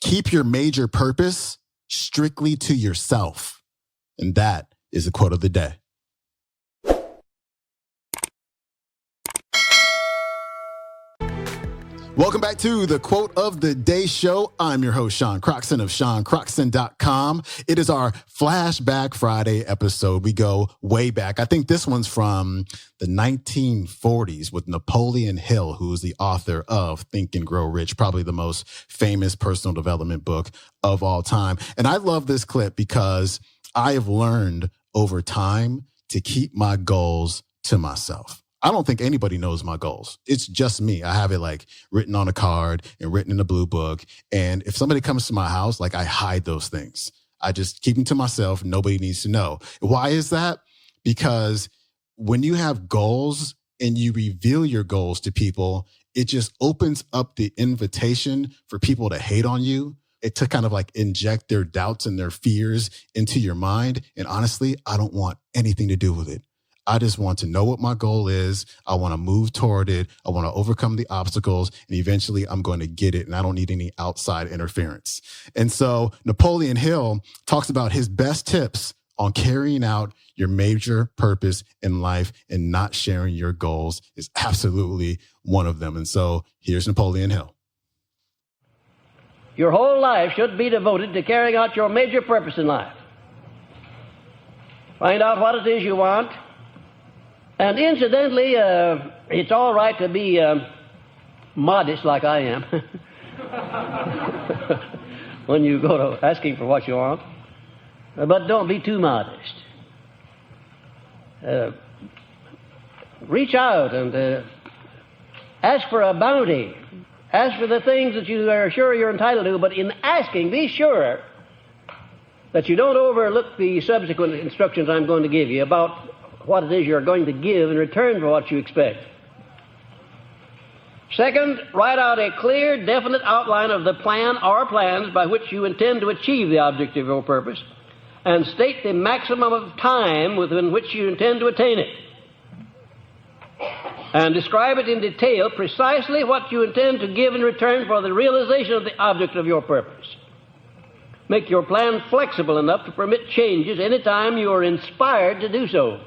Keep your major purpose strictly to yourself. And that is the quote of the day. Welcome back to the Quote of the Day show. I'm your host, Sean Croxton of SeanCroxton.com. It is our Flashback Friday episode. We go way back. I think this one's from the 1940s with Napoleon Hill, who is the author of Think and Grow Rich, probably the most famous personal development book of all time. And I love this clip because I have learned over time to keep my goals to myself. I don't think anybody knows my goals. It's just me. I have it like written on a card and written in a blue book. And if somebody comes to my house, like I hide those things. I just keep them to myself. Nobody needs to know. Why is that? Because when you have goals and you reveal your goals to people, it just opens up the invitation for people to hate on you. It to kind of like inject their doubts and their fears into your mind. And honestly, I don't want anything to do with it. I just want to know what my goal is. I want to move toward it. I want to overcome the obstacles, and eventually I'm going to get it, and I don't need any outside interference. And so Napoleon Hill talks about his best tips on carrying out your major purpose in life, and not sharing your goals is absolutely one of them. And so here's Napoleon Hill. Your whole life should be devoted to carrying out your major purpose in life. Find out what it is you want. And incidentally, it's all right to be modest like I am when you go to asking for what you want. But don't be too modest. Reach out and ask for a bounty. Ask for the things that you are sure you're entitled to, but in asking, be sure that you don't overlook the subsequent instructions I'm going to give you about what it is you're going to give in return for what you expect. Second, write out a clear, definite outline of the plan or plans by which you intend to achieve the object of your purpose, and state the maximum of time within which you intend to attain it. And describe it in detail precisely what you intend to give in return for the realization of the object of your purpose. Make your plan flexible enough to permit changes any time you are inspired to do so,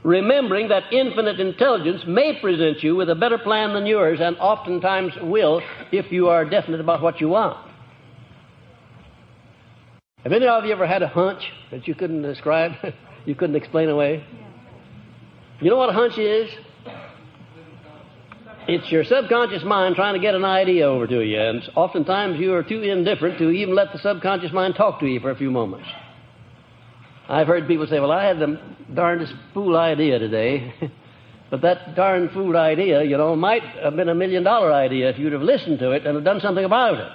remembering that infinite intelligence may present you with a better plan than yours, and oftentimes will if you are definite about what you want. Have any of you ever had a hunch that you couldn't describe, you couldn't explain away? You know what a hunch is? It's your subconscious mind trying to get an idea over to you, and oftentimes you are too indifferent to even let the subconscious mind talk to you for a few moments. I've heard people say, well, I had the darndest fool idea today. But that darn fool idea, might have been $1 million idea if you'd have listened to it and have done something about it.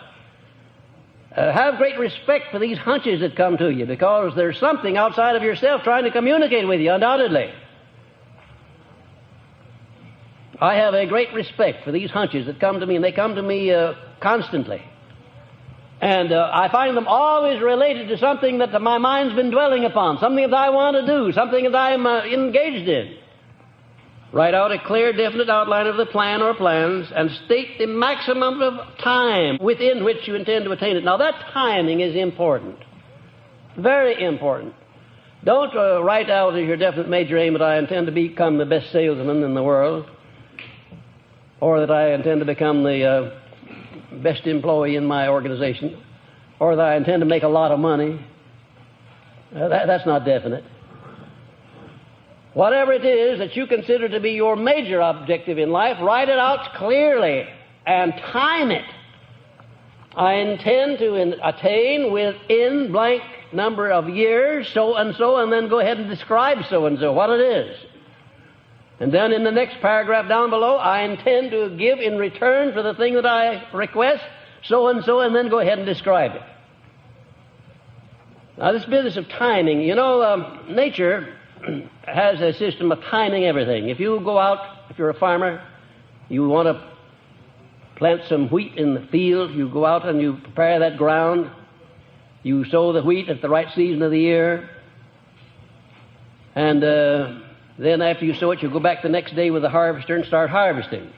Have great respect for these hunches that come to you, because there's something outside of yourself trying to communicate with you, undoubtedly. I have a great respect for these hunches that come to me, and they come to me constantly. And I find them always related to something that my mind's been dwelling upon, something that I want to do, something that I'm engaged in. Write out a clear, definite outline of the plan or plans, and state the maximum of time within which you intend to attain it. Now, that timing is important, very important. Don't write out as your definite major aim that I intend to become the best salesman in the world, or that I intend to become the best employee in my organization, or that I intend to make a lot of money. That's not definite. Whatever it is that you consider to be your major objective in life, write it out clearly and time it. I intend to attain within blank number of years so and so, and then go ahead and describe so and so, what it is. And then in the next paragraph down below, I intend to give in return for the thing that I request, so and so, and then go ahead and describe it. Now, this business of timing, nature has a system of timing everything. If you go out, if you're a farmer, you want to plant some wheat in the field, you go out and you prepare that ground, you sow the wheat at the right season of the year, and then after you sow it, you go back the next day with the harvester and start harvesting.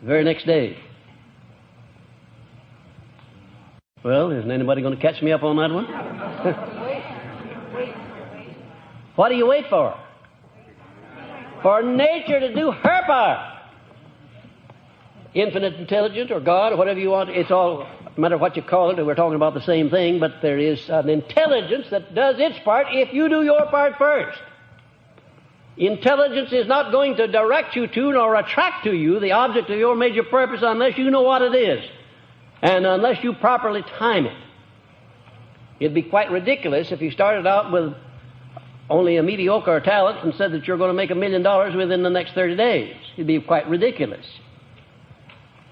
The very next day. Well, isn't anybody going to catch me up on that one? What do you wait for? For nature to do her part. Infinite intelligence or God or whatever you want, it's all, no matter what you call it, we're talking about the same thing, but there is an intelligence that does its part if you do your part first. Intelligence is not going to direct you to nor attract to you the object of your major purpose unless you know what it is and unless you properly time it. It'd be quite ridiculous if you started out with only a mediocre talent and said that you're going to make $1 million within the next 30 days. It'd be quite ridiculous.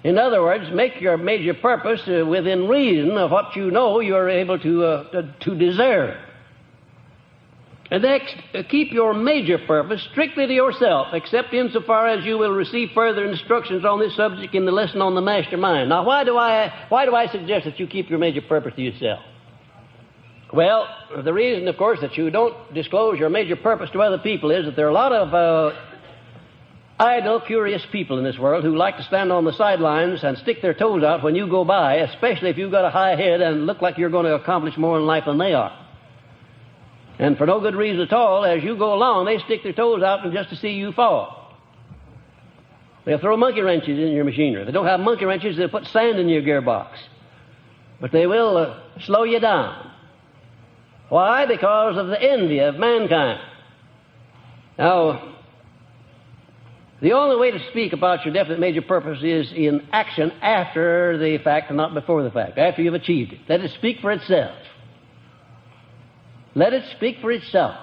In other words, make your major purpose within reason of what you know you're able to deserve. And next, keep your major purpose strictly to yourself, except insofar as you will receive further instructions on this subject in the lesson on the master mind. Now, why do I suggest that you keep your major purpose to yourself? Well, the reason, of course, that you don't disclose your major purpose to other people is that there are a lot of idle, curious people in this world who like to stand on the sidelines and stick their toes out when you go by, especially if you've got a high head and look like you're going to accomplish more in life than they are. And for no good reason at all, as you go along, they stick their toes out just to see you fall. They'll throw monkey wrenches in your machinery. If they don't have monkey wrenches, they'll put sand in your gearbox. But they will slow you down. Why? Because of the envy of mankind. Now, the only way to speak about your definite major purpose is in action after the fact and not before the fact, after you've achieved it. Let it speak for itself. Let it speak for itself.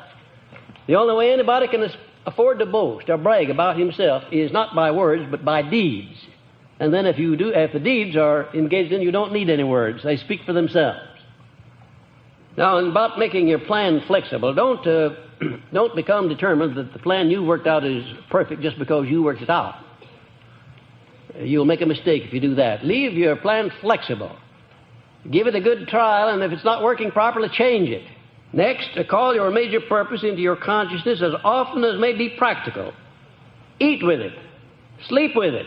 The only way anybody can afford to boast or brag about himself is not by words, but by deeds. And then if the deeds are engaged in, you don't need any words. They speak for themselves. Now, about making your plan flexible, don't become determined that the plan you worked out is perfect just because you worked it out. You'll make a mistake if you do that. Leave your plan flexible. Give it a good trial, and if it's not working properly, change it. Next, call your major purpose into your consciousness as often as may be practical. Eat with it, sleep with it,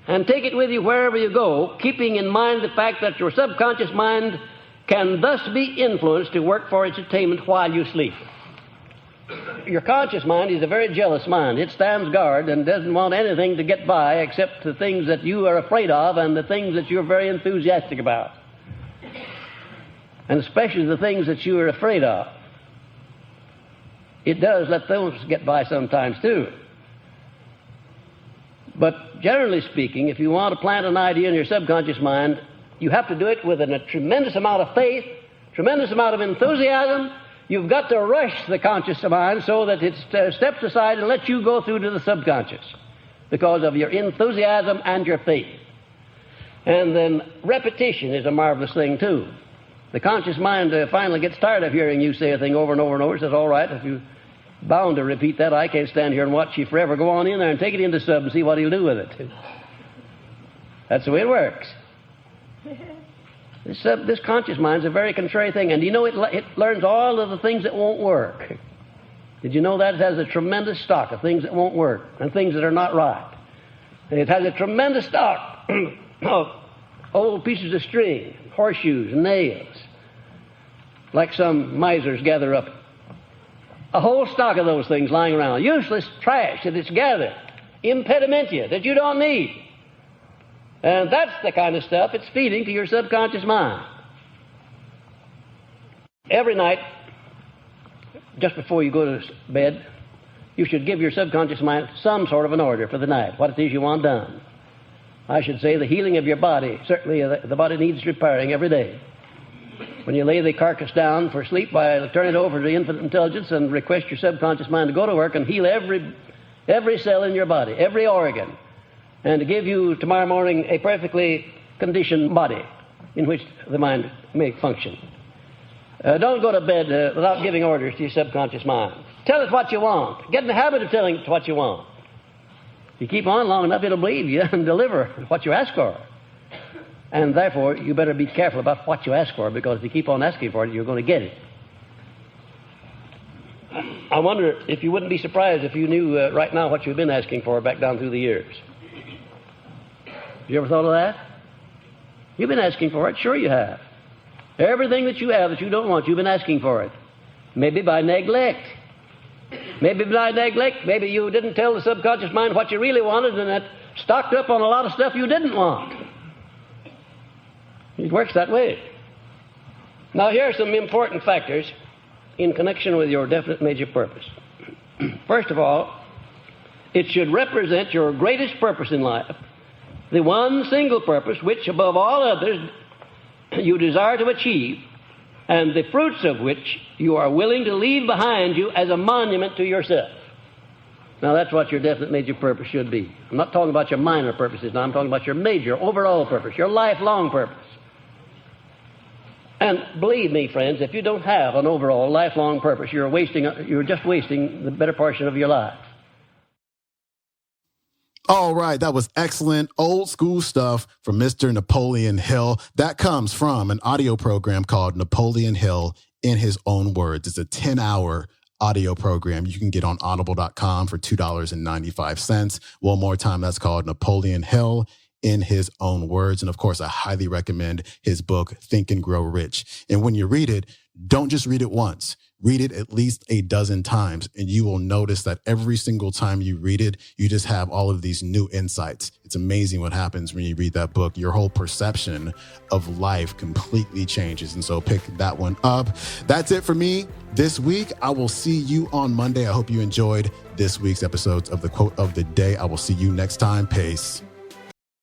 and take it with you wherever you go, keeping in mind the fact that your subconscious mind can thus be influenced to work for its attainment while you sleep. Your conscious mind is a very jealous mind. It stands guard and doesn't want anything to get by except the things that you are afraid of and the things that you're very enthusiastic about. And especially the things that you are afraid of. It does let those get by sometimes too. But generally speaking, if you want to plant an idea in your subconscious mind, you have to do it with a tremendous amount of faith, tremendous amount of enthusiasm. You've got to rush the conscious mind so that it steps aside and lets you go through to the subconscious because of your enthusiasm and your faith. And then repetition is a marvelous thing too. The conscious mind finally gets tired of hearing you say a thing over and over and over. It says, all right, if you're bound to repeat that, I can't stand here and watch you forever. Go on in there and take it into sub and see what he'll do with it. That's the way it works. This conscious mind is a very contrary thing. And you know, it learns all of the things that won't work. Did you know that? It has a tremendous stock of things that won't work and things that are not right. And it has a tremendous stock of old pieces of string, horseshoes, and nails, like some misers gather up. A whole stock of those things lying around. Useless trash that it's gathered. Impedimenta that you don't need. And that's the kind of stuff it's feeding to your subconscious mind. Every night, just before you go to bed, you should give your subconscious mind some sort of an order for the night, what it is you want done. I should say the healing of your body. Certainly the body needs repairing every day. When you lay the carcass down for sleep, turn it over to infinite intelligence and request your subconscious mind to go to work and heal every cell in your body, every organ, and to give you tomorrow morning a perfectly conditioned body in which the mind may function. Don't go to bed without giving orders to your subconscious mind. Tell it what you want. Get in the habit of telling it what you want. If you keep on long enough, it'll believe you and deliver what you ask for. And therefore, you better be careful about what you ask for, because if you keep on asking for it, you're going to get it. I wonder if you wouldn't be surprised if you knew right now what you've been asking for back down through the years. You ever thought of that? You've been asking for it. Sure you have. Everything that you have that you don't want, you've been asking for it. Maybe by neglect. Maybe you didn't tell the subconscious mind what you really wanted, and that stocked up on a lot of stuff you didn't want. It works that way. Now, here are some important factors in connection with your definite major purpose. First of all, it should represent your greatest purpose in life, the one single purpose which, above all others, you desire to achieve, and the fruits of which you are willing to leave behind you as a monument to yourself. Now, that's what your definite major purpose should be. I'm not talking about your minor purposes now. I'm talking about your major, overall purpose, your lifelong purpose. And believe me, friends, if you don't have an overall lifelong purpose, you're just wasting the better portion of your life. All right, that was excellent old school stuff from Mr. Napoleon Hill. That comes from an audio program called Napoleon Hill in His Own Words. It's a 10-hour audio program you can get on audible.com for $2.95. One more time, that's called Napoleon Hill in His Own Words. And of course, I highly recommend his book, Think and Grow Rich. And when you read it, don't just read it once. Read it at least a dozen times, and you will notice that every single time you read it, you just have all of these new insights. It's amazing what happens when you read that book. Your whole perception of life completely changes. And so pick that one up. That's it for me this week. I will see you on Monday. I hope you enjoyed this week's episodes of the Quote of the Day. I will see you next time. Peace.